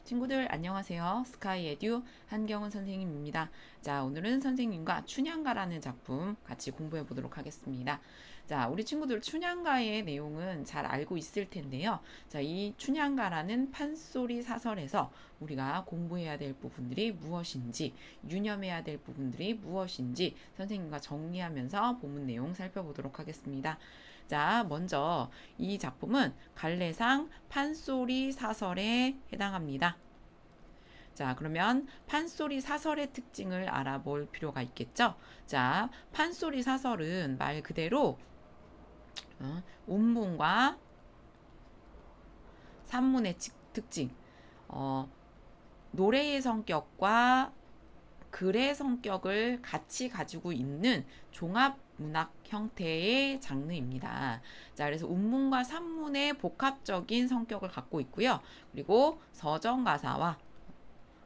친구들 안녕하세요. 스카이 에듀 한경은 선생님입니다. 자, 오늘은 선생님과 춘향가라는 작품 같이 공부해 보도록 하겠습니다. 자, 우리 친구들 춘향가의 내용은 잘 알고 있을 텐데요. 자, 이 춘향가라는 판소리 사설에서 우리가 공부해야 될 부분들이 무엇인지, 유념해야 될 부분들이 무엇인지 선생님과 정리하면서 본문 내용 살펴보도록 하겠습니다. 자, 먼저 이 작품은 갈래상 판소리 사설에 해당합니다. 자, 그러면 판소리 사설의 특징을 알아볼 필요가 있겠죠? 자, 판소리 사설은 말 그대로 운문과 산문의 특징, 노래의 성격과 글의 성격을 같이 가지고 있는 종합 문학 형태의 장르입니다. 자, 그래서 운문과 산문의 복합적인 성격을 갖고 있고요. 그리고 서정가사와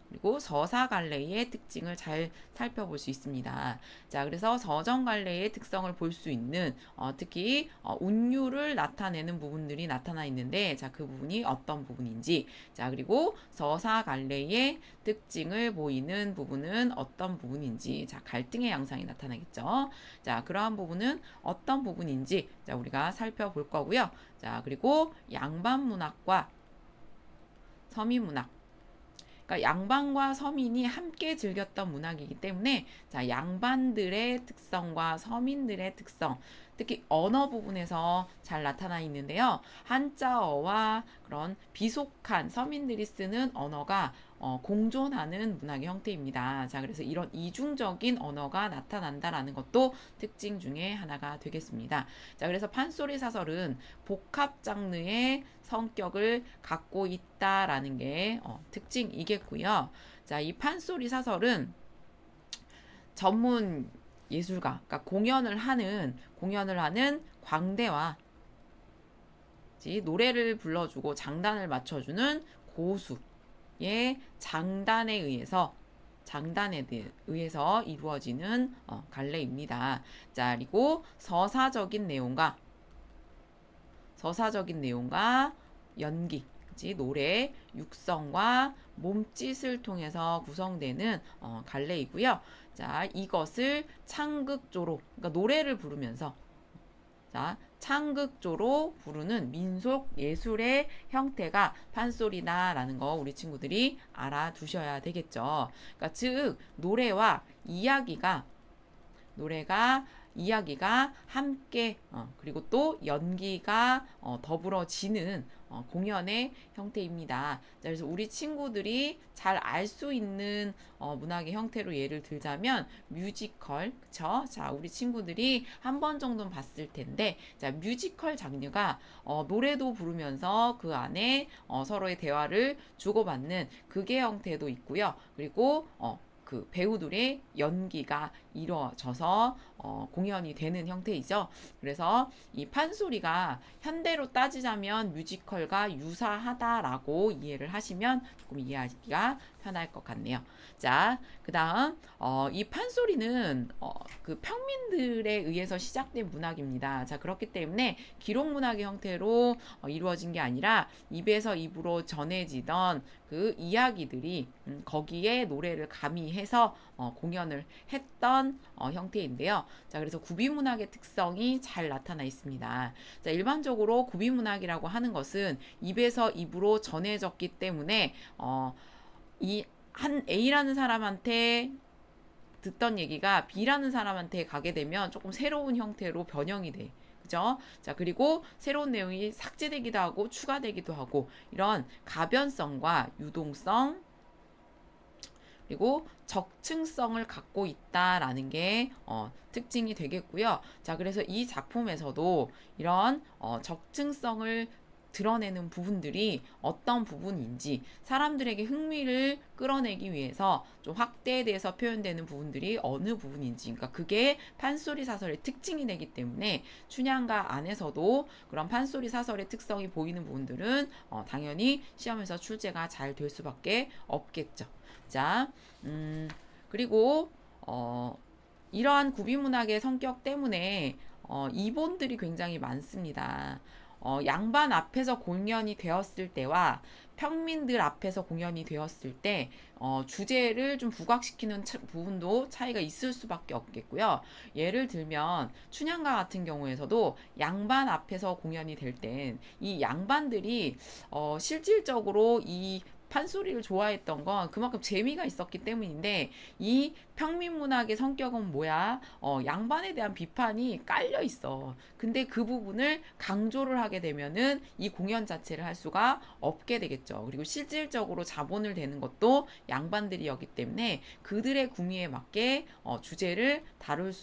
그리고 서사갈래의 특징을 잘 살펴볼 수 있습니다. 자, 그래서 서정갈래의 특성을 볼 수 있는 특히 운율을 나타내는 부분들이 나타나 있는데, 자, 그 부분이 어떤 부분인지, 자, 그리고 서사갈래의 특징을 보이는 부분은 어떤 부분인지, 자, 갈등의 양상이 나타나겠죠. 자, 그러한 부분은 어떤 부분인지, 자, 우리가 살펴볼 거고요. 자, 그리고 양반문학과 서민문학, 그러니까 양반과 서민이 함께 즐겼던 문학이기 때문에, 자, 양반들의 특성과 서민들의 특성, 특히 언어 부분에서 잘 나타나 있는데요. 한자어와 그런 비속한 서민들이 쓰는 언어가 공존하는 문학의 형태입니다. 자, 그래서 이런 이중적인 언어가 나타난다라는 것도 특징 중에 하나가 되겠습니다. 자, 그래서 판소리 사설은 복합 장르의 성격을 갖고 있다라는 게 특징이겠고요. 자, 이 판소리 사설은 전문 예술가, 그러니까 공연을 하는 광대와 노래를 불러주고 장단을 맞춰주는 고수의 장단에 의해서 이루어지는 갈래입니다. 자, 그리고 서사적인 내용과 연기, 노래, 육성과 몸짓을 통해서 구성되는 갈래이고요. 자, 이것을 창극조로, 그러니까 노래를 부르면서, 자, 창극조로 부르는 민속 예술의 형태가 판소리다라는 거 우리 친구들이 알아두셔야 되겠죠. 그러니까 즉 이야기가 함께 그리고 또 연기가 더불어지는 공연의 형태입니다. 그래서 우리 친구들이 잘 알 수 있는 문학의 형태로 예를 들자면 뮤지컬, 그쵸? 자, 우리 친구들이 한 번 정도는 봤을 텐데, 자, 뮤지컬 장르가 노래도 부르면서 그 안에 서로의 대화를 주고받는 극의 형태도 있고요. 그리고 그 배우들의 연기가 이루어져서 공연이 되는 형태이죠. 그래서 이 판소리가 현대로 따지자면 뮤지컬과 유사하다라고 이해를 하시면 조금 이해하기가 편할 것 같네요. 자, 그 다음 이 판소리는 그 평민들에 의해서 시작된 문학입니다. 자, 그렇기 때문에 기록 문학의 형태로 이루어진 게 아니라 입에서 입으로 전해지던 그 이야기들이 거기에 노래를 가미해서 공연을 했던 형태인데요. 자, 그래서 구비문학의 특성이 잘 나타나 있습니다. 자, 일반적으로 구비문학이라고 하는 것은 입에서 입으로 전해졌기 때문에 이 한 A라는 사람한테 듣던 얘기가 B라는 사람한테 가게 되면 조금 새로운 형태로 변형이 돼. 그죠? 자, 그리고 새로운 내용이 삭제되기도 하고 추가되기도 하고 이런 가변성과 유동성 그리고 적층성을 갖고 있다라는 게 특징이 되겠고요. 자, 그래서 이 작품에서도 이런 적층성을 드러내는 부분들이 어떤 부분인지 사람들에게 흥미를 끌어내기 위해서 좀 확대돼서 표현되는 부분들이 어느 부분인지, 그러니까 그게 판소리 사설의 특징이 되기 때문에 춘향가 안에서도 그런 판소리 사설의 특성이 보이는 부분들은 당연히 시험에서 출제가 잘 될 수밖에 없겠죠. 자, 그리고 이러한 구비문학의 성격 때문에 이본들이 굉장히 많습니다. 양반 앞에서 공연이 되었을 때와 평민들 앞에서 공연이 되었을 때 주제를 좀 부각시키는 부분도 차이가 있을 수밖에 없겠고요. 예를 들면 춘향가 같은 경우에서도 양반 앞에서 공연이 될 땐 이 양반들이 실질적으로 이 판소리를 좋아했던 건 그만큼 재미가 있었기 때문인데 이 평민문학의 성격은 뭐야? 양반에 대한 비판이 깔려 있어. 근데 그 부분을 강조를 하게 되면은 이 공연 자체를 할 수가 없게 되겠죠. 그리고 실질적으로 자본을 대는 것도 양반들이었기 때문에 그들의 구미에 맞게 주제를 다룰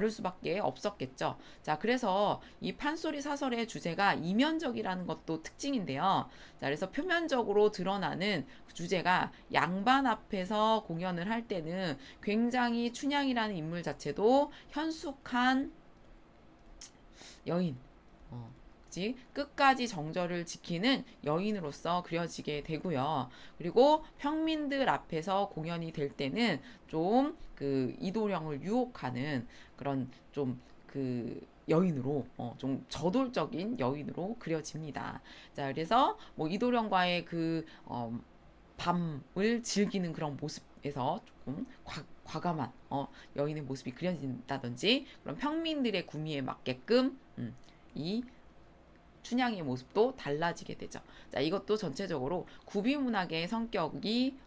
수밖에 없었겠죠. 자, 그래서 이 판소리 사설의 주제가 이면적이라는 것도 특징인데요. 자, 그래서 표면적으로 드러나는 주제가 양반 앞에서 공연을 할 때는 굉장히 춘향이라는 인물 자체도 현숙한 여인, 끝까지 정절을 지키는 여인으로서 그려지게 되고요. 그리고 평민들 앞에서 공연이 될 때는 좀 그 이도령을 유혹하는 그런 좀 그 여인으로 좀 저돌적인 여인으로 그려집니다. 자, 그래서 뭐 이도령과의 그 밤을 즐기는 그런 모습에서 조금 과감한 여인의 모습이 그려진다든지 그런 평민들의 구미에 맞게끔 이 춘향의 모습도 달라지게 되죠. 자, 이것도 전체적으로 구비문학의 성격이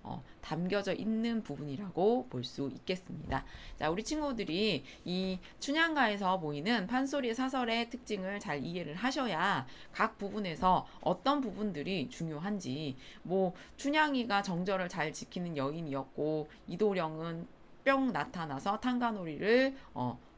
담겨져 있는 부분이라고 볼 수 있겠습니다. 자, 우리 친구들이 이 춘향가에서 보이는 판소리 사설의 특징을 잘 이해를 하셔야 각 부분에서 어떤 부분들이 중요한지, 뭐 춘향이가 정절을 잘 지키는 여인이었고 이도령은 뿅 나타나서 탄가놀이를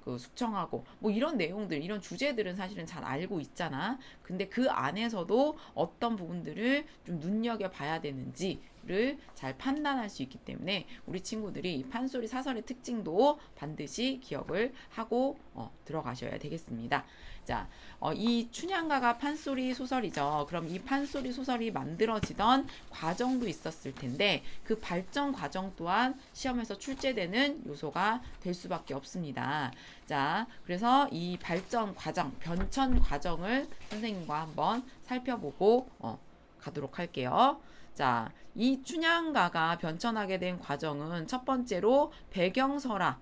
그 숙청하고 뭐 이런 내용들 이런 주제들은 사실은 잘 알고 있잖아. 근데 그 안에서도 어떤 부분들을 좀 눈여겨 봐야 되는지를 잘 판단할 수 있기 때문에 우리 친구들이 판소리 사설의 특징도 반드시 기억을 하고 들어가셔야 되겠습니다. 자, 이 춘향가가 판소리 소설이죠. 그럼 이 판소리 소설이 만들어지던 과정도 있었을 텐데 그 발전 과정 또한 시험에서 출제되는 요소가 될 수밖에 없습니다. 자, 그래서 이 발전 과정, 변천 과정을 선생님과 한번 살펴보고 가도록 할게요. 자, 이 춘향가가 변천하게 된 과정은 첫 번째로 배경설화,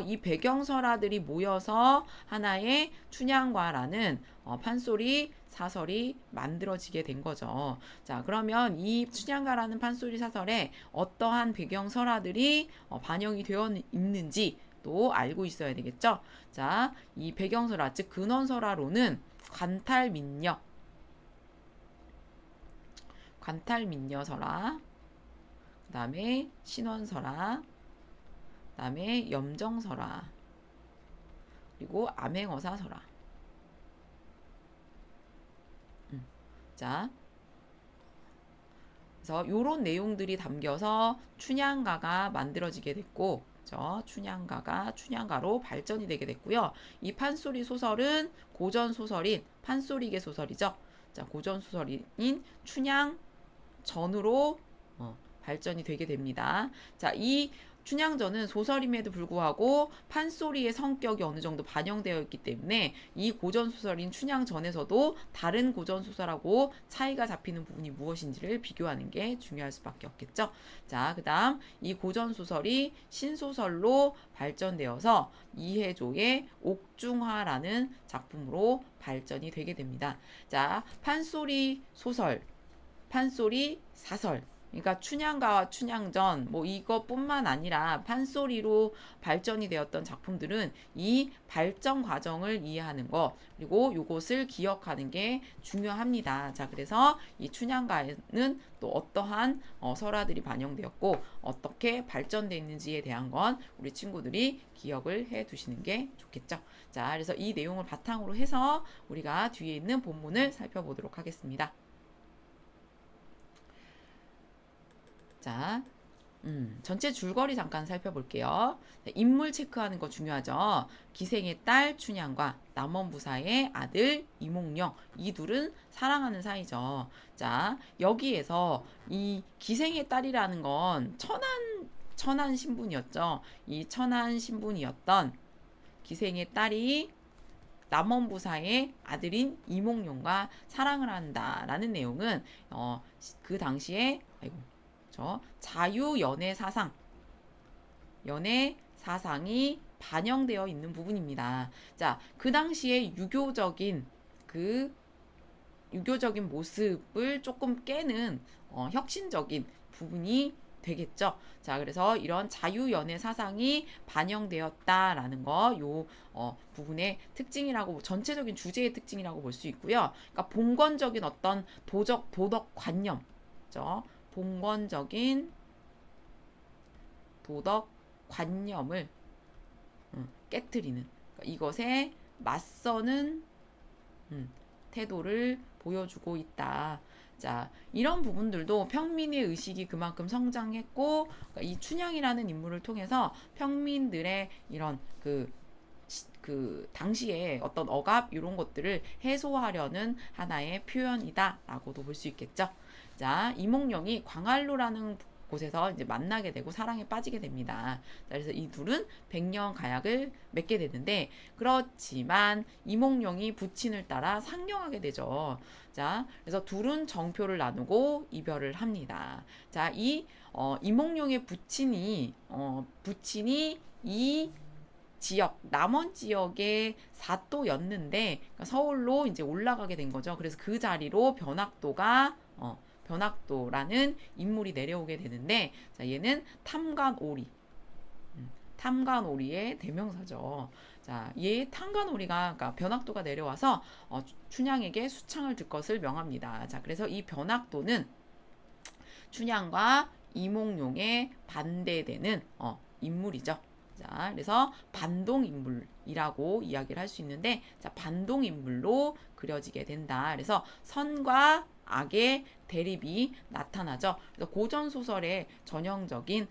이 배경설화들이 모여서 하나의 춘향가라는 판소리 사설이 만들어지게 된 거죠. 자, 그러면 이 춘향가라는 판소리 사설에 어떠한 배경설화들이 반영이 되어 있는지 또 알고 있어야 되겠죠. 자, 이 배경설화, 즉 근원설화로는 관탈민녀설화, 그 다음에 신원설화, 그 다음에 염정설화, 그리고 암행어사설화. 자, 그래서 요런 내용들이 담겨서 춘향가가 만들어지게 됐고, 춘향가가 춘향가로 발전이 되게 됐고요. 이 판소리 소설은 고전 소설인 판소리계 소설이죠. 자, 고전 소설인 춘향 전으로 발전이 되게 됩니다. 자, 이 춘향전은 소설임에도 불구하고 판소리의 성격이 어느 정도 반영되어 있기 때문에 이 고전소설인 춘향전에서도 다른 고전소설하고 차이가 잡히는 부분이 무엇인지를 비교하는 게 중요할 수밖에 없겠죠. 자, 그 다음 이 고전소설이 신소설로 발전되어서 이해조의 옥중화라는 작품으로 발전이 되게 됩니다. 자, 판소리 소설, 판소리 사설, 그러니까 춘향가와 춘향전 뭐 이것뿐만 아니라 판소리로 발전이 되었던 작품들은 이 발전 과정을 이해하는 것 그리고 이것을 기억하는 게 중요합니다. 자, 그래서 이 춘향가에는 또 어떠한 설화들이 반영되었고 어떻게 발전되어 있는지에 대한 건 우리 친구들이 기억을 해 두시는 게 좋겠죠. 자, 그래서 이 내용을 바탕으로 해서 우리가 뒤에 있는 본문을 살펴보도록 하겠습니다. 자, 전체 줄거리 잠깐 살펴볼게요. 인물 체크하는 거 중요하죠. 기생의 딸 춘향과 남원부사의 아들 이몽룡, 이 둘은 사랑하는 사이죠. 자, 여기에서 이 기생의 딸이라는 건 천한 신분이었죠. 이 천한 신분이었던 기생의 딸이 남원부사의 아들인 이몽룡과 사랑을 한다라는 내용은 그 당시에 자유 연애 사상이 반영되어 있는 부분입니다. 자, 그 당시에 유교적인 모습을 조금 깨는 혁신적인 부분이 되겠죠. 자, 그래서 이런 자유연애 사상이 반영되었다라는 거, 부분의 특징이라고, 전체적인 주제의 특징이라고 볼 수 있고요. 그러니까 봉건적인 어떤 도덕관념, 그죠? 봉건적인 도덕관념을 깨트리는, 그러니까 이것에 맞서는 태도를 보여주고 있다. 자, 이런 부분들도 평민의 의식이 그만큼 성장했고, 그러니까 이 춘향이라는 인물을 통해서 평민들의 이런 당시에 어떤 억압 이런 것들을 해소하려는 하나의 표현이다라고도 볼 수 있겠죠. 자, 이몽룡이 광활로라는 곳에서 이제 만나게 되고 사랑에 빠지게 됩니다. 그래서 이 둘은 백년 가약을 맺게 되는데, 그렇지만 이몽룡이 부친을 따라 상경하게 되죠. 자, 그래서 둘은 정표를 나누고 이별을 합니다. 자, 이몽룡의 부친이 이 지역, 남원 지역의 사또였는데, 그러니까 서울로 이제 올라가게 된 거죠. 그래서 그 자리로 변학도라는 인물이 내려오게 되는데, 자, 얘는 탐관오리의 대명사죠. 자, 얘 탐관오리가, 그러니까 변학도가 내려와서 춘향에게 수창을 들 것을 명합니다. 자, 그래서 이 변학도는 춘향과 이몽룡에 반대되는 인물이죠. 자, 그래서 반동인물이라고 이야기를 할 수 있는데, 자, 반동인물로 그려지게 된다. 그래서 선과 악의 대립이 나타나죠. 그래서 고전 소설의 전형적인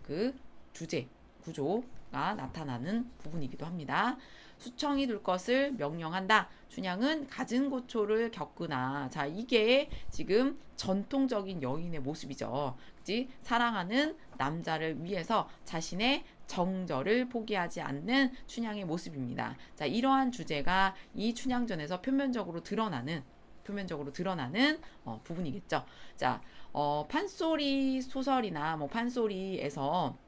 그 주제 구조가 나타나는 부분이기도 합니다. 수청이 둘 것을 명령한다. 춘향은 갖은 고초를 겪으나, 자, 이게 지금 전통적인 여인의 모습이죠. 그치? 사랑하는 남자를 위해서 자신의 정절을 포기하지 않는 춘향의 모습입니다. 자, 이러한 주제가 이 춘향전에서 표면적으로 드러나는 부분이겠죠. 자, 판소리 소설이나 판소리에서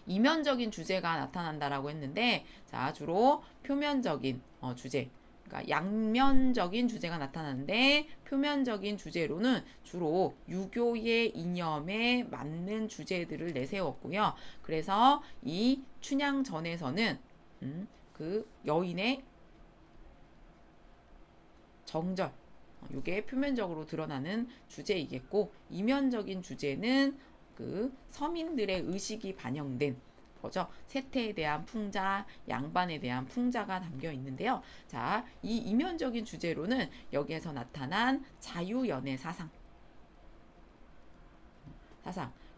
이면적인 주제가 나타난다라고 했는데, 자, 주로 표면적인 주제, 그러니까 양면적인 주제가 나타나는데, 표면적인 주제로는 주로 유교의 이념에 맞는 주제들을 내세웠고요. 그래서 이 춘향전에서는 그 여인의 정절, 이게 표면적으로 드러나는 주제이겠고, 이면적인 주제는 그 서민들의 의식이 반영된 거죠. 세태에 대한 풍자, 양반에 대한 풍자가 담겨 있는데요. 자, 이 이면적인 주제로는 여기에서 나타난 자유연애 사상,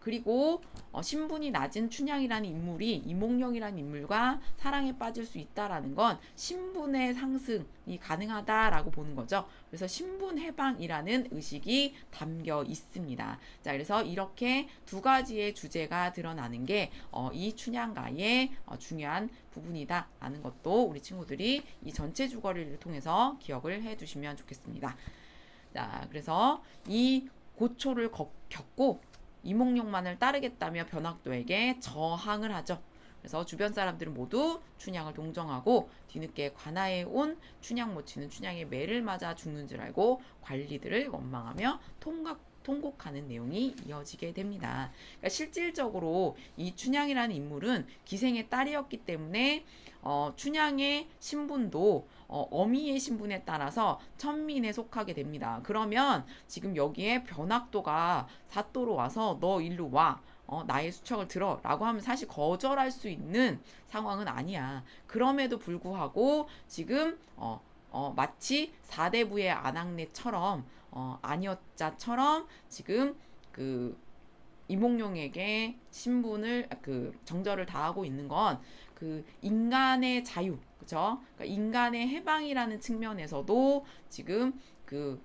그리고 신분이 낮은 춘향이라는 인물이 이몽룡이라는 인물과 사랑에 빠질 수 있다라는 건 신분의 상승이 가능하다라고 보는 거죠. 그래서 신분 해방이라는 의식이 담겨 있습니다. 자, 그래서 이렇게 두 가지의 주제가 드러나는 게 이 춘향가의 중요한 부분이다라는 것도 우리 친구들이 이 전체 주거리를 통해서 기억을 해두시면 좋겠습니다. 자, 그래서 이 고초를 겪고 이몽룡만을 따르겠다며 변학도에게 저항을 하죠. 그래서 주변 사람들은 모두 춘향을 동정하고 뒤늦게 관아에 온 춘향 모치는 춘향의 매를 맞아 죽는 줄 알고 관리들을 원망하며 통곡하는 내용이 이어지게 됩니다. 그러니까 실질적으로 이 춘향이라는 인물은 기생의 딸이었기 때문에 춘향의 신분도 어미의 신분에 따라서 천민에 속하게 됩니다. 그러면 지금 여기에 변학도가 사또로 와서 너 일로 와. 나의 수청을 들어 라고 하면 사실 거절할 수 있는 상황은 아니야. 그럼에도 불구하고 지금 마치 사대부의 아낙네처럼 안여자처럼 지금 그 이몽룡에게 신분을 정절을 다하고 있는 건 그 인간의 자유, 그렇죠? 그러니까 인간의 해방이라는 측면에서도 지금 그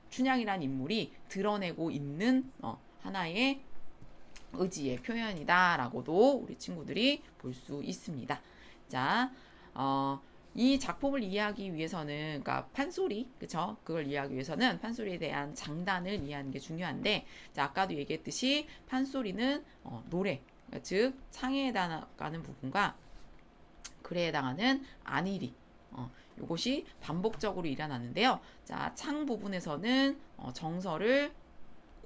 춘향이라는 인물이 드러내고 있는 하나의 의지의 표현이다라고도 우리 친구들이 볼 수 있습니다. 자, 이 작품을 이해하기 위해서는, 그러니까 판소리, 그쵸? 그걸 이해하기 위해서는 판소리에 대한 장단을 이해하는 게 중요한데, 자, 아까도 얘기했듯이 판소리는 노래, 즉 창에 해당하는 부분과 글에 해당하는 안일이, 요것이 반복적으로 일어나는데요. 자, 창 부분에서는 정서를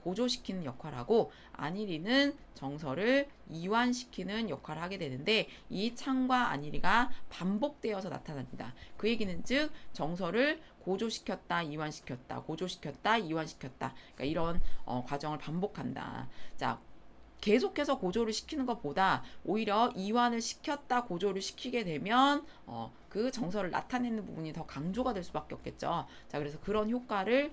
고조시키는 역할을 하고, 안일이는 정서를 이완시키는 역할을 하게 되는데, 이 창과 안일이가 반복되어서 나타납니다. 그 얘기는 즉 정서를 고조시켰다, 이완시켰다, 고조시켰다, 이완시켰다. 그러니까 이런 과정을 반복한다. 자, 계속해서 고조를 시키는 것보다 오히려 이완을 시켰다 고조를 시키게 되면 그 정서를 나타내는 부분이 더 강조가 될 수밖에 없겠죠. 자, 그래서 그런 효과를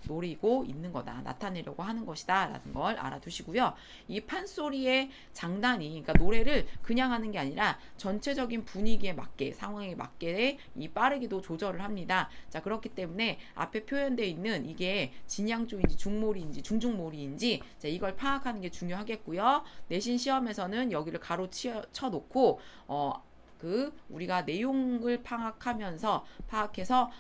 노리고 있는 거다, 나타내려고 하는 것이다 라는 걸 알아두시고요. 이 판소리의 장단이, 그러니까 노래를 그냥 하는 게 아니라 전체적인 분위기에 맞게, 상황에 맞게 이 빠르기도 조절을 합니다. 자, 그렇기 때문에 앞에 표현되어 있는 이게 진양조인지 중몰이인지 중중몰이인지, 자, 이걸 파악하는 게 중요하겠고요. 내신 시험에서는 여기를 가로 쳐놓고 우리가 내용을 파악해서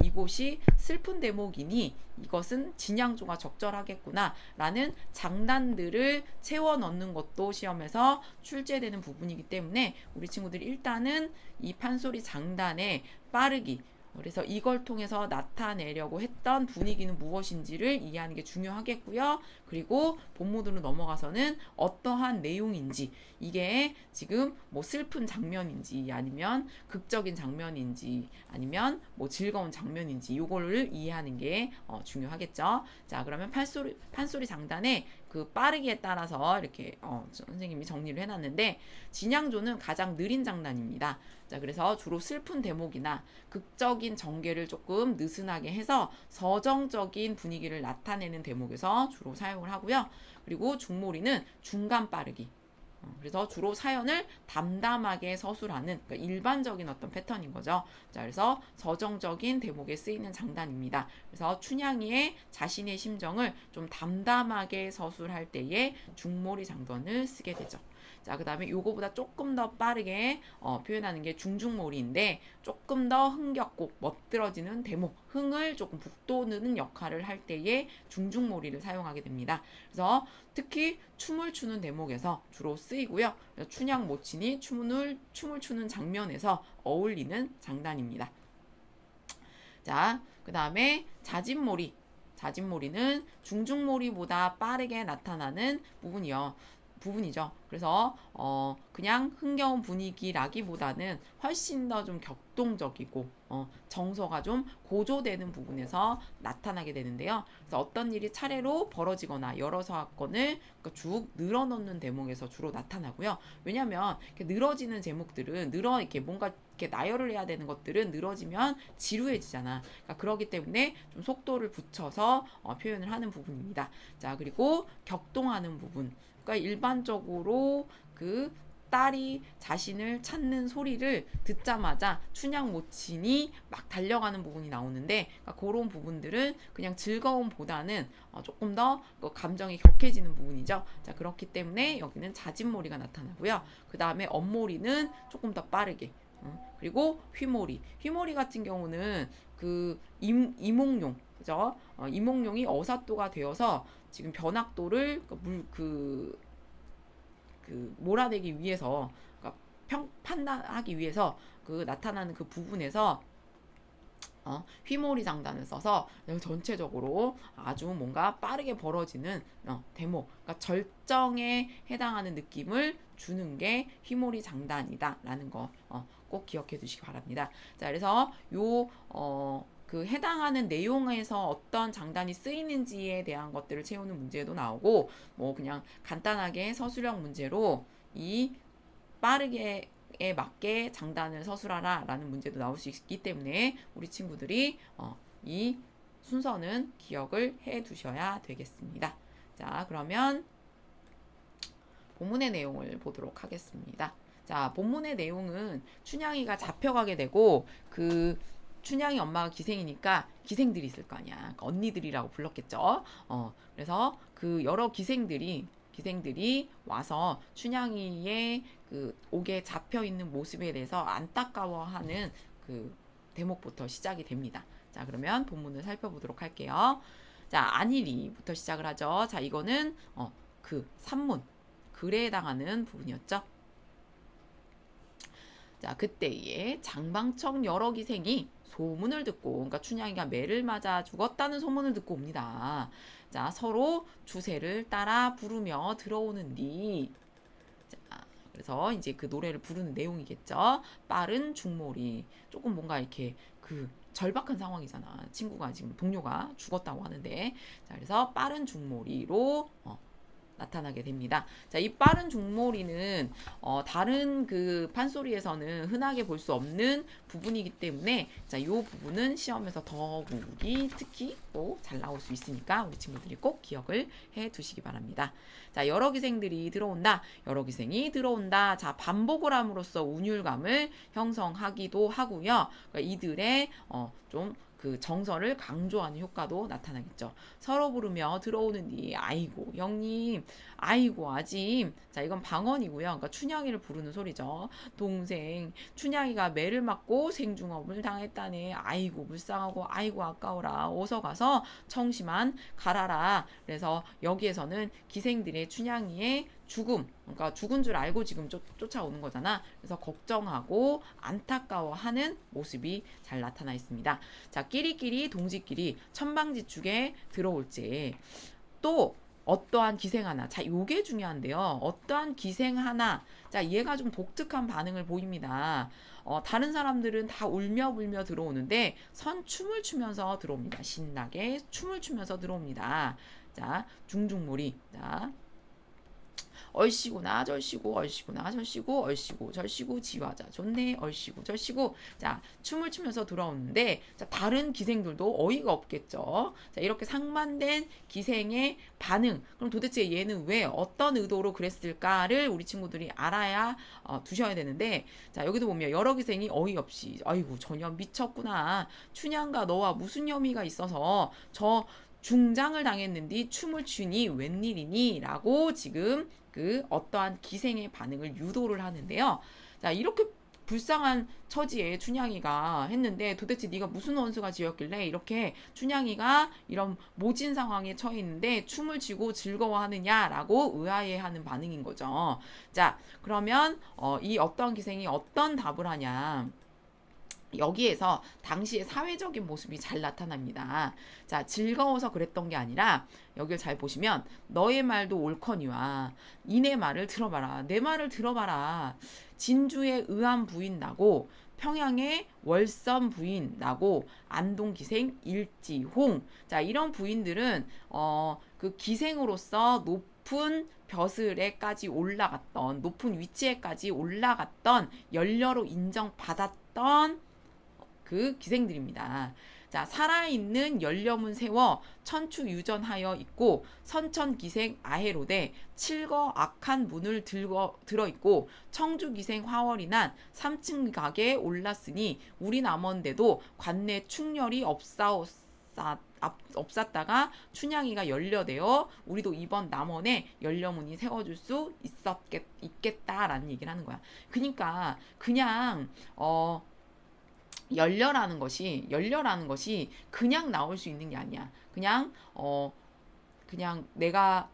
이곳이 슬픈 대목이니 이것은 진양조가 적절하겠구나 라는 장단들을 채워 넣는 것도 시험에서 출제되는 부분이기 때문에 우리 친구들이 일단은 이 판소리 장단의 빠르기, 그래서 이걸 통해서 나타내려고 했던 분위기는 무엇인지를 이해하는 게 중요하겠고요. 그리고 본모드로 넘어가서는 어떠한 내용인지, 이게 지금 뭐 슬픈 장면인지 아니면 극적인 장면인지 아니면 뭐 즐거운 장면인지 요거를 이해하는 게 중요하겠죠. 자, 그러면 판소리 장단의 그 빠르기에 따라서 이렇게 선생님이 정리를 해놨는데, 진양조는 가장 느린 장단입니다. 자, 그래서 주로 슬픈 대목이나 극적인 전개를 조금 느슨하게 해서 서정적인 분위기를 나타내는 대목에서 주로 사용을 하고요. 그리고 중몰이는 중간 빠르기, 그래서 주로 사연을 담담하게 서술하는, 그러니까 일반적인 어떤 패턴인 거죠. 자, 그래서 서정적인 대목에 쓰이는 장단입니다. 그래서 춘향이의 자신의 심정을 좀 담담하게 서술할 때에 중몰이 장단을 쓰게 되죠. 자, 그 다음에 요거보다 조금 더 빠르게 표현하는 게 중중몰이인데, 조금 더 흥겹고 멋들어지는 대목, 흥을 조금 북돋는 역할을 할 때에 중중몰이를 사용하게 됩니다. 그래서 특히 춤을 추는 대목에서 주로 쓰이고요. 춘향 모친이 춤을 추는 장면에서 어울리는 장단입니다. 자, 그 다음에 자진몰이. 자진몰이는 중중몰이보다 빠르게 나타나는 부분이죠. 그래서 그냥 흥겨운 분위기라기보다는 훨씬 더 좀 격동적이고 정서가 좀 고조되는 부분에서 나타나게 되는데요. 그래서 어떤 일이 차례로 벌어지거나 여러 사건을 쭉 늘어놓는 대목에서 주로 나타나고요. 왜냐하면 이렇게 늘어지는 제목들은 이렇게 뭔가 이렇게 나열을 해야 되는 것들은 늘어지면 지루해지잖아. 그러니까 그러기 때문에 좀 속도를 붙여서 표현을 하는 부분입니다. 자, 그리고 격동하는 부분. 그러니까 일반적으로 그 딸이 자신을 찾는 소리를 듣자마자 춘향 모친이 막 달려가는 부분이 나오는데, 그러니까 그런 부분들은 그냥 즐거움보다는 조금 더 감정이 격해지는 부분이죠. 자, 그렇기 때문에 여기는 자진몰이가 나타나고요. 그 다음에 엄몰이는 조금 더 빠르게, 그리고 휘몰이 같은 경우는 그 이몽룡, 그죠? 이몽룡이 어사또가 되어서 지금 변학도를 몰아내기 위해서, 그러니까 판단하기 위해서 나타나는 그 부분에서 휘몰이 장단을 써서 전체적으로 아주 뭔가 빠르게 벌어지는 대목, 그러니까 절정에 해당하는 느낌을 주는 게 휘몰이 장단이다라는 거 꼭 기억해 두시기 바랍니다. 자, 그래서 그 해당하는 내용에서 어떤 장단이 쓰이는지에 대한 것들을 채우는 문제도 나오고, 뭐 그냥 간단하게 서술형 문제로 이 빠르게 에 맞게 장단을 서술하라 라는 문제도 나올 수 있기 때문에 우리 친구들이 이 순서는 기억을 해 두셔야 되겠습니다. 자, 그러면 본문의 내용을 보도록 하겠습니다. 자, 본문의 내용은 춘향이가 잡혀가게 되고, 춘향이 엄마가 기생이니까 기생들이 있을 거 아니야. 그러니까 언니들이라고 불렀겠죠. 그래서 그 여러 기생들이 와서 춘향이의 옥에 잡혀 있는 모습에 대해서 안타까워하는 그 대목부터 시작이 됩니다. 자, 그러면 본문을 살펴보도록 할게요. 자, 안일이부터 시작을 하죠. 자, 이거는 그 산문, 글에 해당하는 부분이었죠. 자, 그때에 장방청 여러 기생이 소문을 듣고, 그러니까 춘향이가 매를 맞아 죽었다는 소문을 듣고 옵니다. 자, 서로 주세를 따라 부르며 들어오는디. 자, 그래서 이제 그 노래를 부르는 내용이겠죠. 빠른 중몰이. 조금 뭔가 이렇게 그 절박한 상황이잖아. 친구가 지금 동료가 죽었다고 하는데. 자, 그래서 빠른 중몰이로 나타나게 됩니다. 자, 이 빠른 중몰이는 다른 그 판소리에서는 흔하게 볼 수 없는 부분이기 때문에 자, 이 부분은 시험에서 더욱이 특히 또 잘 나올 수 있으니까 우리 친구들이 꼭 기억을 해 두시기 바랍니다. 자, 여러 기생들이 들어온다. 여러 기생이 들어온다. 자, 반복을 함으로써 운율감을 형성하기도 하고요. 그러니까 이들의 좀 그 정서를 강조하는 효과도 나타나겠죠. 서로 부르며 들어오는디. 아이고 형님, 아이고 아짐. 자, 이건 방언이고요. 그러니까 춘향이를 부르는 소리죠. 동생, 춘향이가 매를 맞고 생중업을 당했다네. 아이고 불쌍하고 아이고 아까워라. 어서 가서 청심한 갈아라. 그래서 여기에서는 기생들의 춘향이의 죽음, 그러니까 죽은 줄 알고 지금 쫓아오는 거잖아. 그래서 걱정하고 안타까워하는 모습이 잘 나타나 있습니다. 자, 끼리끼리 동지끼리 천방지축에 들어올지 또 어떠한 기생 하나. 자, 요게 중요한데요. 어떠한 기생 하나. 자, 얘가 좀 독특한 반응을 보입니다. 다른 사람들은 다 울며 불며 들어오는데 선춤을 추면서 들어옵니다. 신나게 춤을 추면서 들어옵니다. 자, 중중몰이. 자, 얼씨구나 절씨구 얼씨구나 절씨구 얼씨구 절씨구 지화자 좋네 얼씨구 절씨구. 자, 춤을 추면서 돌아오는데 자, 다른 기생들도 어이가 없겠죠. 자, 이렇게 상반된 기생의 반응, 그럼 도대체 얘는 왜 어떤 의도로 그랬을까를 우리 친구들이 알아야 두셔야 되는데, 자, 여기도 보면 여러 기생이 어이없이 아이고 전혀 미쳤구나, 춘향과 너와 무슨 혐의가 있어서 저 중장을 당했는디 춤을 추니 웬일이니 라고 지금 그 어떠한 기생의 반응을 유도를 하는데요. 자, 이렇게 불쌍한 처지에 춘향이가 했는데 도대체 네가 무슨 원수가 지었길래 이렇게 춘향이가 이런 모진 상황에 처해 있는데 춤을 추고 즐거워하느냐라고 의아해하는 반응인 거죠. 자, 그러면 이 어떠한 기생이 어떤 답을 하냐. 여기에서 당시의 사회적인 모습이 잘 나타납니다. 자, 즐거워서 그랬던 게 아니라 여기를 잘 보시면 너의 말도 옳거니와 이내 말을 들어봐라. 내 말을 들어봐라. 진주의 의암 부인 나고 평양의 월선 부인 나고 안동기생 일지홍. 자, 이런 부인들은 그 기생으로서 높은 벼슬에까지 올라갔던, 높은 위치에까지 올라갔던, 연려로 인정받았던 그 기생들입니다. 자, 살아있는 연려문 세워 천추유전하여 있고 선천기생 아해로되 칠거 악한 문을 들어있고 청주기생 화월이 난 3층 가게에 올랐으니 우리 남원대도 관내 충렬이 없었다가 춘향이가 연려되어 우리도 이번 남원에 연려문이 세워줄 수 있겠다라는 얘기를 하는 거야. 그러니까 그냥 연려라는 것이 그냥 나올 수 있는 게 아니야. 그냥 내가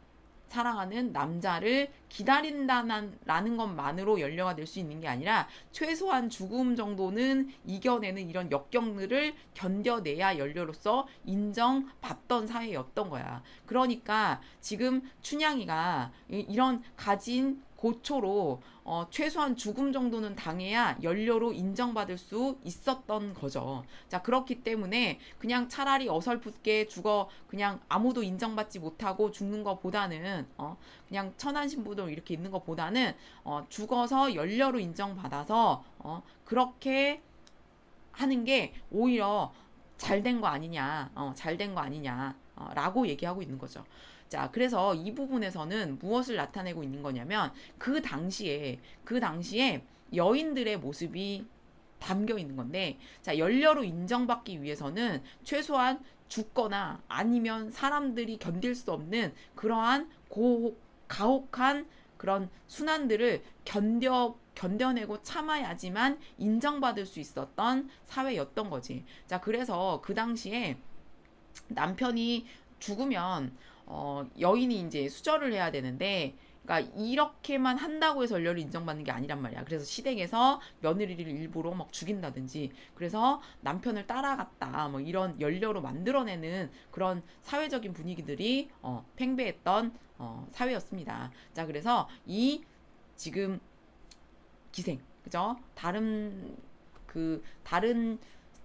사랑하는 남자를 기다린다라는 것만으로 연려가 될 수 있는 게 아니라 최소한 죽음 정도는 이겨내는 이런 역경들을 견뎌내야 연려로서 인정받던 사회였던 거야. 그러니까 지금 춘향이가 이런 가진 고초로 최소한 죽음 정도는 당해야 연료로 인정받을 수 있었던 거죠. 자, 그렇기 때문에 그냥 차라리 어설프게 죽어 그냥 아무도 인정받지 못하고 죽는 것보다는 그냥 천한 신부들 이렇게 있는 것보다는 죽어서 연료로 인정받아서 그렇게 하는 게 오히려 잘된 거 아니냐, 잘된 거 아니냐 라고 얘기하고 있는 거죠. 자, 그래서 이 부분에서는 무엇을 나타내고 있는 거냐면 그 당시에 여인들의 모습이 담겨 있는 건데, 자, 연려로 인정받기 위해서는 최소한 죽거나 아니면 사람들이 견딜 수 없는 그러한 가혹한 그런 순환들을 견뎌내고 참아야지만 인정받을 수 있었던 사회였던 거지. 자, 그래서 그 당시에 남편이 죽으면 여인이 이제 수절을 해야 되는데, 그러니까 이렇게만 한다고 해서 연료를 인정받는 게 아니란 말이야. 그래서 시댁에서 며느리를 일부러 막 죽인다든지, 그래서 남편을 따라갔다, 뭐 이런 연료로 만들어내는 그런 사회적인 분위기들이 팽배했던 사회였습니다. 자, 그래서 이 지금 기생, 그죠? 다른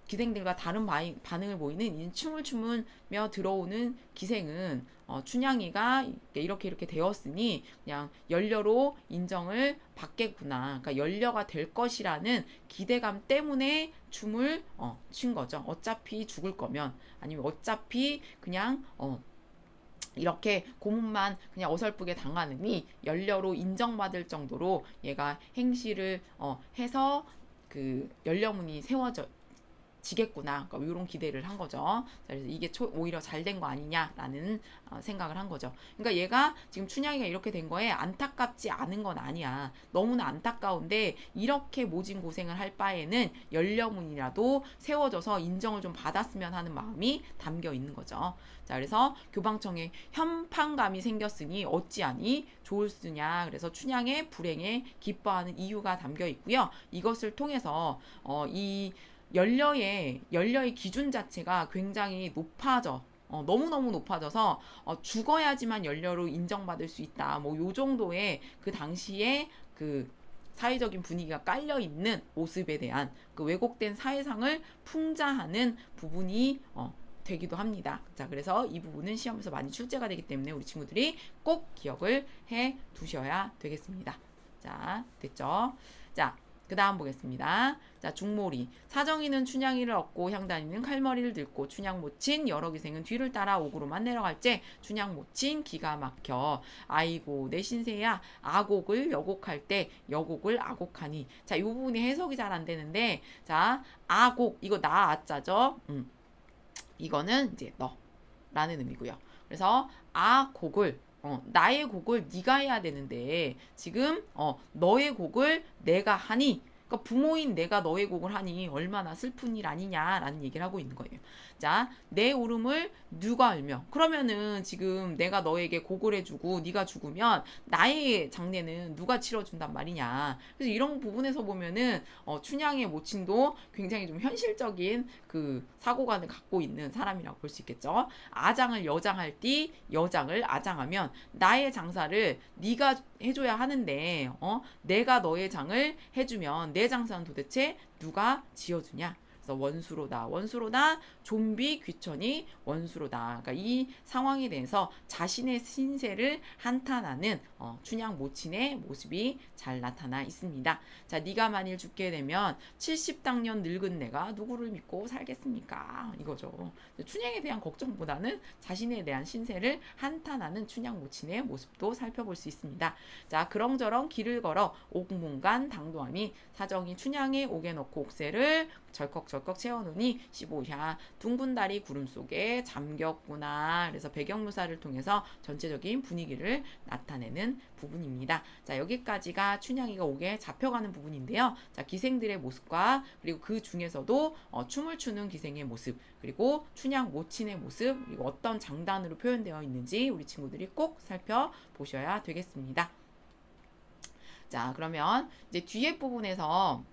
기생들과 다른 반응을 보이는 이 춤을 추며 들어오는 기생은 춘향이가 이렇게 되었으니 그냥 연려로 인정을 받겠구나. 그러니까 연려가 될 것이라는 기대감 때문에 춤을 춘 거죠. 어차피 죽을 거면, 아니면 어차피 그냥 이렇게 고문만 그냥 어설프게 당하느니 연려로 인정받을 정도로 얘가 행시를 해서 그 연려문이 세워져 지겠구나. 그러니까 이런 기대를 한 거죠. 그래서 이게 오히려 잘 된 거 아니냐라는 생각을 한 거죠. 그러니까 얘가 지금 춘향이가 이렇게 된 거에 안타깝지 않은 건 아니야. 너무나 안타까운데 이렇게 모진 고생을 할 바에는 연려문이라도 세워져서 인정을 좀 받았으면 하는 마음이 담겨 있는 거죠. 자, 그래서 교방청에 현판감이 생겼으니 어찌하니 좋을쓰냐. 그래서 춘향의 불행에 기뻐하는 이유가 담겨 있고요. 이것을 통해서 이 연려의 기준 자체가 굉장히 높아져. 너무너무 높아져서 죽어야지만 연려로 인정받을 수 있다. 뭐 요 정도의 그 당시에 그 사회적인 분위기가 깔려 있는 모습에 대한 그 왜곡된 사회상을 풍자하는 부분이 되기도 합니다. 자, 그래서 이 부분은 시험에서 많이 출제가 되기 때문에 우리 친구들이 꼭 기억을 해 두셔야 되겠습니다. 자, 됐죠? 자, 그 다음 보겠습니다. 자, 중몰이. 사정이는 춘향이를 얻고 향단이는 칼머리를 들고 춘향 모친 여러 기생은 뒤를 따라 옥으로만 내려갈째 춘향 모친 기가 막혀. 아이고 내 신세야. 아곡을 여곡할 때 여곡을 아곡하니. 자, 이 부분이 해석이 잘 안 되는데, 자, 아곡 이거 나 아자죠. 이거는 이제 너라는 의미고요. 그래서 아곡을 나의 곡을 네가 해야 되는데 지금 너의 곡을 내가 하니, 그러니까 부모인 내가 너의 곡을 하니 얼마나 슬픈 일 아니냐라는 얘기를 하고 있는 거예요. 자, 내 울음을 누가 알며? 그러면은 지금 내가 너에게 곡을 해주고 네가 죽으면 나의 장례는 누가 치러준단 말이냐. 그래서 이런 부분에서 보면은 춘향의 모친도 굉장히 좀 현실적인 그 사고관을 갖고 있는 사람이라고 볼 수 있겠죠. 아장을 여장할 띠 여장을 아장하면 나의 장사를 네가 해줘야 하는데 내가 너의 장을 해주면 내 장사는 도대체 누가 지어주냐. 원수로다 좀비 귀천이 원수로다. 그러니까 이 상황에 대해서 자신의 신세를 한탄하는 춘향 모친의 모습이 잘 나타나 있습니다. 자, 네가 만일 죽게 되면 70당년 늙은 내가 누구를 믿고 살겠습니까? 이거죠. 춘향에 대한 걱정보다는 자신에 대한 신세를 한탄하는 춘향 모친의 모습도 살펴볼 수 있습니다. 자, 그렁저렁 길을 걸어 옥문간 당도하니 사정이 춘향의 옥에 넣고 옥새를 절컥절컥 채워놓으니 15야 둥근 달이 구름 속에 잠겼구나. 그래서 배경묘사를 통해서 전체적인 분위기를 나타내는 부분입니다. 자, 여기까지가 춘향이가 옥에 잡혀가는 부분인데요. 자, 기생들의 모습과 그리고 그 중에서도 춤을 추는 기생의 모습, 그리고 춘향 모친의 모습, 그리고 어떤 장단으로 표현되어 있는지 우리 친구들이 꼭 살펴보셔야 되겠습니다. 자, 그러면 이제 뒤에 부분에서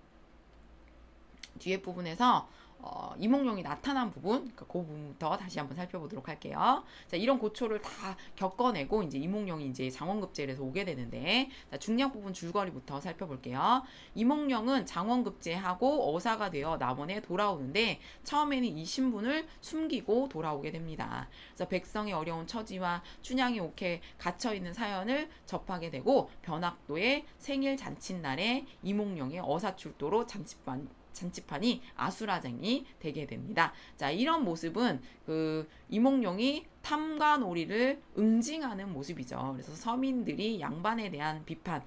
이몽룡이 나타난 부분, 그러니까 그 부분부터 다시 한번 살펴보도록 할게요. 자, 이런 고초를 다 겪어내고 이제 이몽룡이 이제 장원급제에서 오게 되는데, 자, 중략 부분 줄거리부터 살펴볼게요. 이몽룡은 장원급제하고 어사가 되어 남원에 돌아오는데 처음에는 이 신분을 숨기고 돌아오게 됩니다. 그래서 백성의 어려운 처지와 춘향이 옥에 갇혀 있는 사연을 접하게 되고 변학도의 생일 잔칫날에 이몽룡의 어사출도로 잔치판이 아수라장이 되게 됩니다. 자, 이런 모습은 그 이몽룡이 탐관오리를 응징하는 모습이죠. 그래서 서민들이 양반에 대한 비판,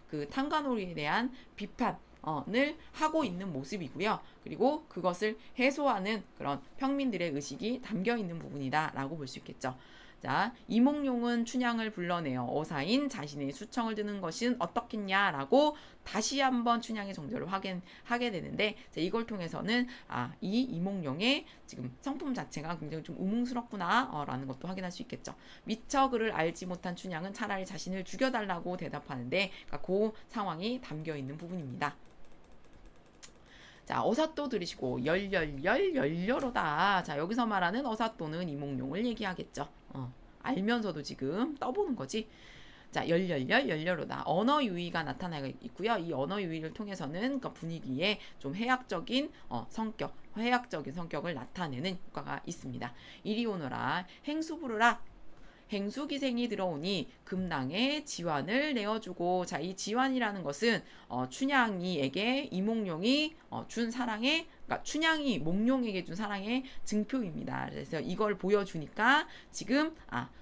그 탐관오리에 대한 비판을 하고 있는 모습이고요. 그리고 그것을 해소하는 그런 평민들의 의식이 담겨 있는 부분이다라고 볼 수 있겠죠. 자, 이몽룡은 춘향을 불러내어 어사인 자신의 수청을 드는 것은 어떻겠냐라고 다시 한번 춘향의 정절을 확인하게 되는데, 자, 이걸 통해서는 이 이몽룡의 지금 성품 자체가 굉장히 좀 우뭉스럽구나 라는 것도 확인할 수 있겠죠. 미처 그를 알지 못한 춘향은 차라리 자신을 죽여달라고 대답하는데, 그러니까 그 상황이 담겨 있는 부분입니다. 자, 어사또 들으시고 열려로다. 자, 여기서 말하는 어사또는 이몽룡을 얘기하겠죠. 알면서도 지금 떠보는 거지. 자, 열려로다. 언어 유희가 나타나고 있고요. 이 언어 유희를 통해서는 그러니까 분위기에 좀 해학적인 성격을 나타내는 효과가 있습니다. 이리 오너라, 행수 부르라. 행수기생이 들어오니 금낭에 지환을 내어주고, 자, 이 지환이라는 것은 춘향이에게 이몽룡이 준 사랑의, 그러니까 춘향이 몽룡에게 준 사랑의 증표입니다. 그래서 이걸 보여주니까 지금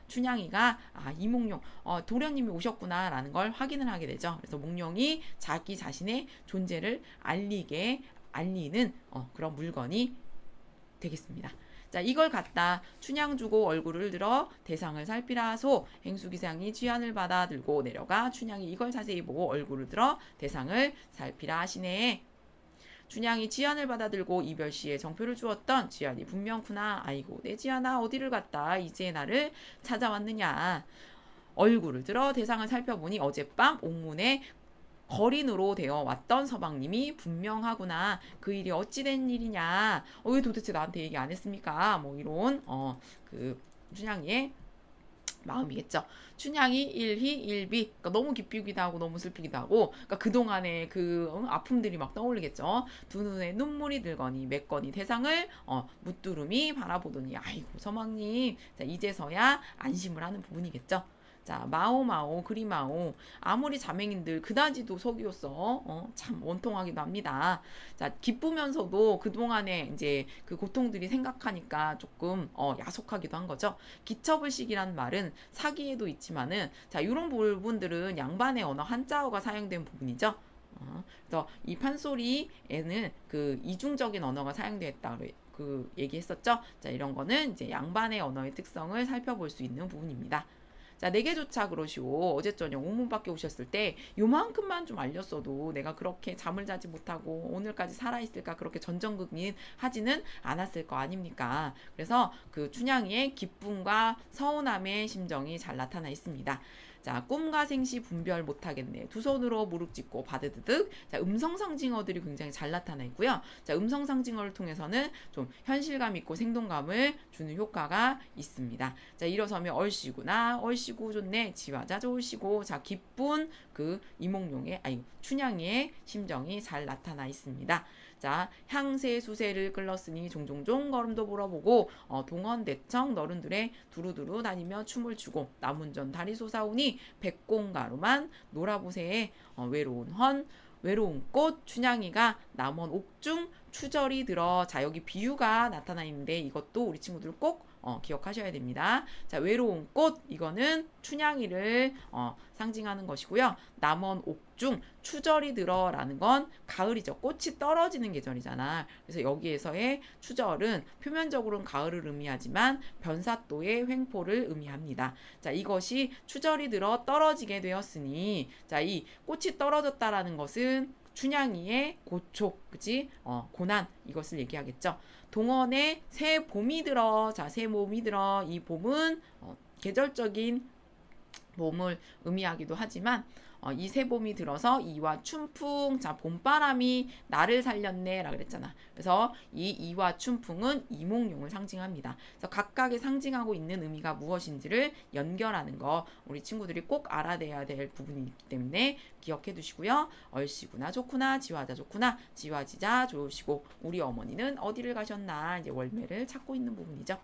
춘향이가 이몽룡 도련님이 오셨구나라는 걸 확인을 하게 되죠. 그래서 몽룡이 자기 자신의 존재를 알리는 그런 물건이 되겠습니다. 자, 이걸 갖다 춘향 주고 얼굴을 들어 대상을 살피라소. 행수기상이 취한을 받아 들고 내려가 춘향이 이걸 자세히 보고 얼굴을 들어 대상을 살피라 하시네. 춘향이 지안을 받아 들고 이별시에 정표를 주었던 지안이 분명구나. 아이고 내 지안아 어디를 갔다 이제 나를 찾아왔느냐. 얼굴을 들어 대상을 살펴보니 어젯밤 옥문에 거린으로 되어 왔던 서방님이 분명하구나. 그 일이 어찌된 일이냐. 왜 도대체 나한테 얘기 안 했습니까? 뭐 이런 그 춘향이의 마음이겠죠. 춘향이 일희 일비, 그러니까 너무 기쁘기도 하고 너무 슬프기도 하고, 그러니까 그동안의 그 아픔들이 막 떠올리겠죠. 두 눈에 눈물이 들거니 맺거니 대상을 무뚜름이 바라보더니 아이고 서방님, 자, 이제서야 안심을 하는 부분이겠죠. 자, 마오 그리마오. 아무리 자맹인들 그다지도 속이었어. 참 원통하기도 합니다. 자, 기쁘면서도 그동안에 이제 그 고통들이 생각하니까 조금 야속하기도 한 거죠. 기처불식이라는 말은 사기에도 있지만은, 자, 이런 부분들은 양반의 언어 한자어가 사용된 부분이죠. 그래서 이 판소리에는 그 이중적인 언어가 사용되었다 그 얘기했었죠. 자, 이런 거는 이제 양반의 언어의 특성을 살펴볼 수 있는 부분입니다. 자, 내게조차 그러시오. 어제 저녁 옥문밖에 오셨을 때 요만큼만 좀 알렸어도 내가 그렇게 잠을 자지 못하고 오늘까지 살아있을까 그렇게 전전긍긍 하지는 않았을 거 아닙니까? 그래서 그 춘향이의 기쁨과 서운함의 심정이 잘 나타나 있습니다. 자, 꿈과 생시 분별 못하겠네. 두 손으로 무릎 짚고 바드드득. 자, 음성 상징어들이 굉장히 잘 나타나 있고요. 자, 음성 상징어를 통해서는 좀 현실감 있고 생동감을 주는 효과가 있습니다. 자, 일어서면 얼씨구나. 얼씨구 좋네. 지화자 좋으시고. 자, 기쁜 그 이몽룡의 춘향이의 심정이 잘 나타나 있습니다. 자, 향세 수세를 끌렀으니 종종종 걸음도 불어보고 동원대청 너른들의 두루두루 다니며 춤을 추고 남운전 다리 솟아오니 백공가로만 놀아보세에 외로운 꽃 춘향이가 남원 옥중 추절이 들어. 자, 여기 비유가 나타나 있는데 이것도 우리 친구들 꼭 기억하셔야 됩니다. 자, 외로운 꽃, 이거는 춘향이를 상징하는 것이고요. 남원 옥중 추절이 들어라는 건 가을이죠. 꽃이 떨어지는 계절이잖아. 그래서 여기에서의 추절은 표면적으로는 가을을 의미하지만 변사또의 횡포를 의미합니다. 자, 이것이 추절이 들어 떨어지게 되었으니, 자, 이 꽃이 떨어졌다라는 것은 춘향이의 고초, 그치? 고난, 이것을 얘기하겠죠. 동원에 새 봄이 들어. 자, 새 봄이 들어. 이 봄은 계절적인 봄을 의미하기도 하지만 이 새 봄이 들어서 이와 춘풍. 자, 봄바람이 나를 살렸네 라 그랬잖아. 그래서 이 이와 춘풍은 이몽룡을 상징합니다. 그래서 각각의 상징하고 있는 의미가 무엇인지를 연결하는 거 우리 친구들이 꼭 알아내야 될 부분이기 때문에 기억해 두시고요. 얼씨구나 좋구나, 지화자 좋구나, 지화지자 좋으시고, 우리 어머니는 어디를 가셨나, 이제 월매를 찾고 있는 부분이죠.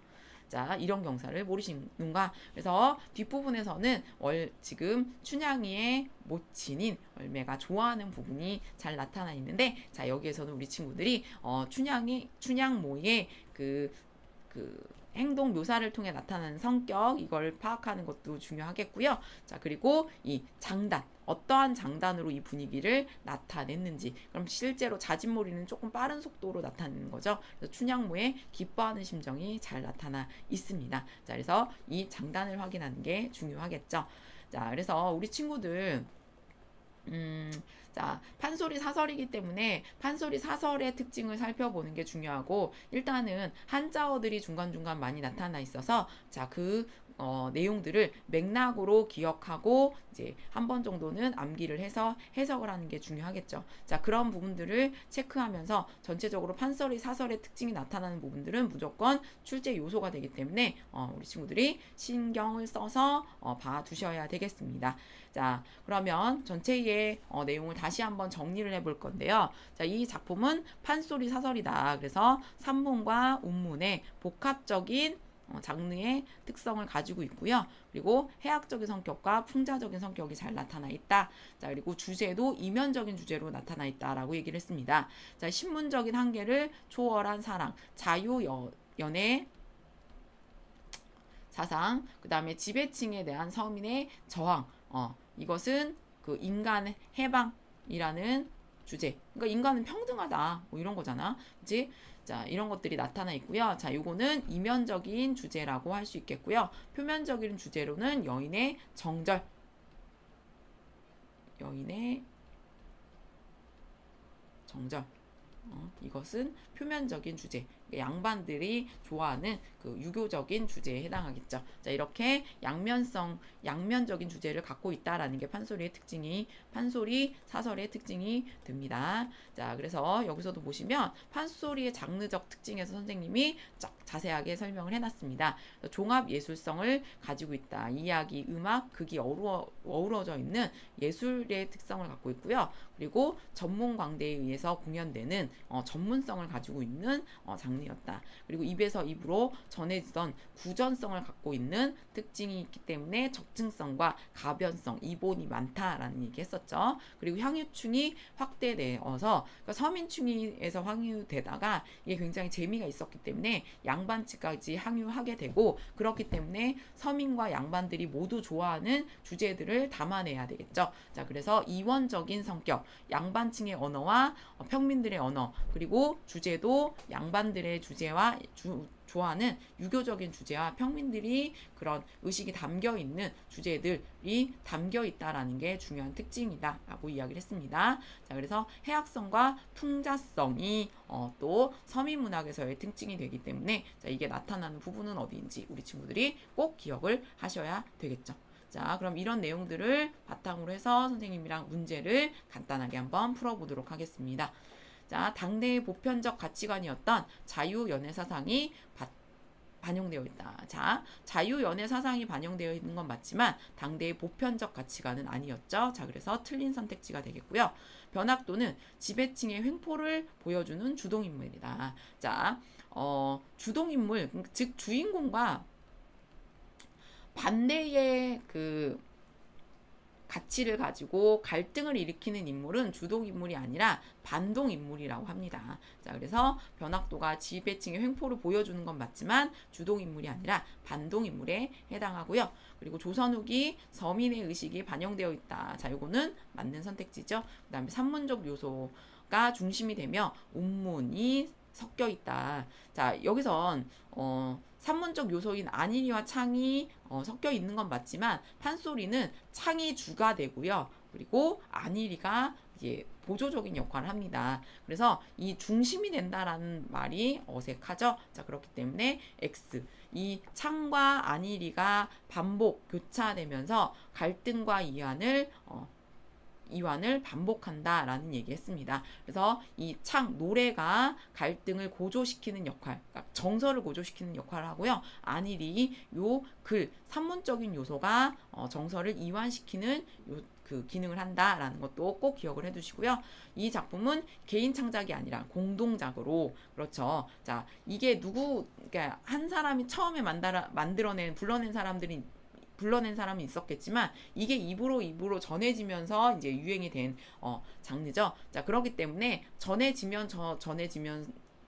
자, 이런 경사를 모르시는가. 그래서 뒷부분에서는 지금 춘향이의 모친인 월매가 좋아하는 부분이 잘 나타나 있는데, 자, 여기에서는 우리 친구들이 춘향모의 그 행동 묘사를 통해 나타나는 성격, 이걸 파악하는 것도 중요하겠고요. 자, 그리고 이 장단, 어떠한 장단으로 이 분위기를 나타냈는지. 그럼 실제로 자진몰이는 조금 빠른 속도로 나타내는 거죠. 그래서 춘향모의 기뻐하는 심정이 잘 나타나 있습니다. 자, 그래서 이 장단을 확인하는 게 중요하겠죠. 자, 그래서 우리 친구들 자, 판소리 사설이기 때문에 판소리 사설의 특징을 살펴보는 게 중요하고, 일단은 한자어들이 중간중간 많이 나타나 있어서 자, 그 내용들을 맥락으로 기억하고 이제 한 번 정도는 암기를 해서 해석을 하는 게 중요하겠죠. 자, 그런 부분들을 체크하면서 전체적으로 판소리 사설의 특징이 나타나는 부분들은 무조건 출제 요소가 되기 때문에 우리 친구들이 신경을 써서 봐두셔야 되겠습니다. 자, 그러면 전체의 내용을 다시 한번 정리를 해볼 건데요. 자, 이 작품은 판소리 사설이다. 그래서 산문과 운문의 복합적인 장르의 특성을 가지고 있고요. 그리고 해학적인 성격과 풍자적인 성격이 잘 나타나 있다. 자, 그리고 주제도 이면적인 주제로 나타나 있다라고 얘기를 했습니다. 자, 신문적인 한계를 초월한 사랑, 자유연애 사상, 그 다음에 지배층에 대한 서민의 저항, 이것은 그 인간의 해방이라는 주제. 그러니까 인간은 평등하다. 뭐 이런 거잖아. 그치? 자, 이런 것들이 나타나 있고요. 자, 요거는 이면적인 주제라고 할 수 있겠고요. 표면적인 주제로는 여인의 정절, 여인의 정절. 이것은 표면적인 주제, 양반들이 좋아하는 그 유교적인 주제에 해당하겠죠. 자, 이렇게 양면적인 주제를 갖고 있다라는 게 판소리 사설의 특징이 됩니다. 자, 그래서 여기서도 보시면 판소리의 장르적 특징에서 선생님이 자세하게 설명을 해놨습니다. 종합 예술성을 가지고 있다. 이야기, 음악, 극이 어우러져 있는 예술의 특성을 갖고 있고요. 그리고 전문 광대에 의해서 공연되는 전문성을 가지고 있는 장르였다. 그리고 입에서 입으로 전해지던 구전성을 갖고 있는 특징이 있기 때문에 적증성과 가변성, 이본이 많다라는 얘기 했었죠. 그리고 향유층이 확대되어서 그러니까 서민층에서 향유되다가 이게 굉장히 재미가 있었기 때문에 양반층까지 향유하게 되고, 그렇기 때문에 서민과 양반들이 모두 좋아하는 주제들을 담아내야 되겠죠. 자, 그래서 이원적인 성격, 양반층의 언어와 평민들의 언어, 그리고 주제도 양반들의 주제와 좋아하는 유교적인 주제와 평민들이 그런 의식이 담겨 있는 주제들이 담겨 있다라는 게 중요한 특징이다 라고 이야기를 했습니다. 자, 그래서 해학성과 풍자성이 또 서민문학에서의 특징이 되기 때문에 자, 이게 나타나는 부분은 어디인지 우리 친구들이 꼭 기억을 하셔야 되겠죠. 자, 그럼 이런 내용들을 바탕으로 해서 선생님이랑 문제를 간단하게 한번 풀어보도록 하겠습니다. 자, 당대의 보편적 가치관이었던 자유연애 사상이 반영되어 있다. 자, 자유연애 사상이 반영되어 있는 건 맞지만 당대의 보편적 가치관은 아니었죠. 자, 그래서 틀린 선택지가 되겠고요. 변학도는 지배층의 횡포를 보여주는 주동인물이다. 자, 주동인물, 즉 주인공과 반대의 그 가치를 가지고 갈등을 일으키는 인물은 주동인물이 아니라 반동인물이라고 합니다. 자, 그래서 변학도가 지배층의 횡포를 보여주는 건 맞지만 주동인물이 아니라 반동인물에 해당하고요. 그리고 조선 후기 서민의 의식이 반영되어 있다. 자, 요거는 맞는 선택지죠. 그 다음에 산문적 요소가 중심이 되며 운문이 섞여 있다. 자, 여기선 산문적 요소인 안일이와 창이 섞여 있는 건 맞지만 판소리는 창이 주가 되고요. 그리고 안일이가 이제 보조적인 역할을 합니다. 그래서 이 중심이 된다라는 말이 어색하죠. 자, 그렇기 때문에 X. 이 창과 안일이가 반복 교차되면서 갈등과 이완을 반복한다라는 얘기했습니다. 그래서 이 노래가 갈등을 고조시키는 역할, 그러니까 정서를 고조시키는 역할을 하고요. 안일이 산문적인 요소가 정서를 이완시키는 그 기능을 한다라는 것도 꼭 기억을 해두시고요. 이 작품은 개인 창작이 아니라 공동작으로, 그렇죠. 자, 이게 그러니까 한 사람이 처음에 불러낸 사람이 있었겠지만 이게 입으로 전해지면서 이제 유행이 된 장르죠. 자, 그렇기 때문에 전해지면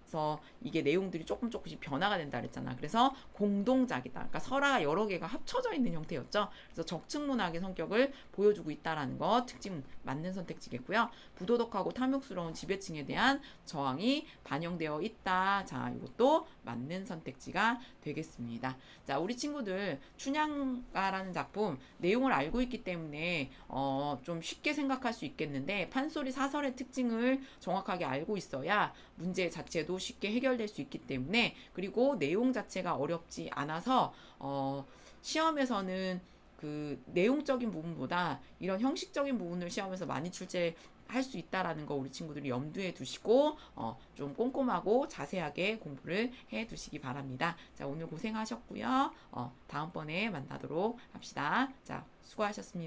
그래서 이게 내용들이 조금씩 변화가 된다 그랬잖아. 그래서 공동작이다. 그러니까 설화가 여러 개가 합쳐져 있는 형태였죠. 그래서 적층문학의 성격을 보여주고 있다라는 거 특징 맞는 선택지겠고요. 부도덕하고 탐욕스러운 지배층에 대한 저항이 반영되어 있다. 자, 이것도 맞는 선택지가 되겠습니다. 자, 우리 친구들 춘향가라는 작품 내용을 알고 있기 때문에 좀 쉽게 생각할 수 있겠는데 판소리 사설의 특징을 정확하게 알고 있어야 문제 자체도 쉽게 해결될 수 있기 때문에 그리고 내용 자체가 어렵지 않아서 시험에서는 그 내용적인 부분보다 이런 형식적인 부분을 시험에서 많이 출제할 수 있다라는 거 우리 친구들이 염두에 두시고 좀 꼼꼼하고 자세하게 공부를 해 두시기 바랍니다. 자, 오늘 고생하셨고요. 다음번에 만나도록 합시다. 자, 수고하셨습니다.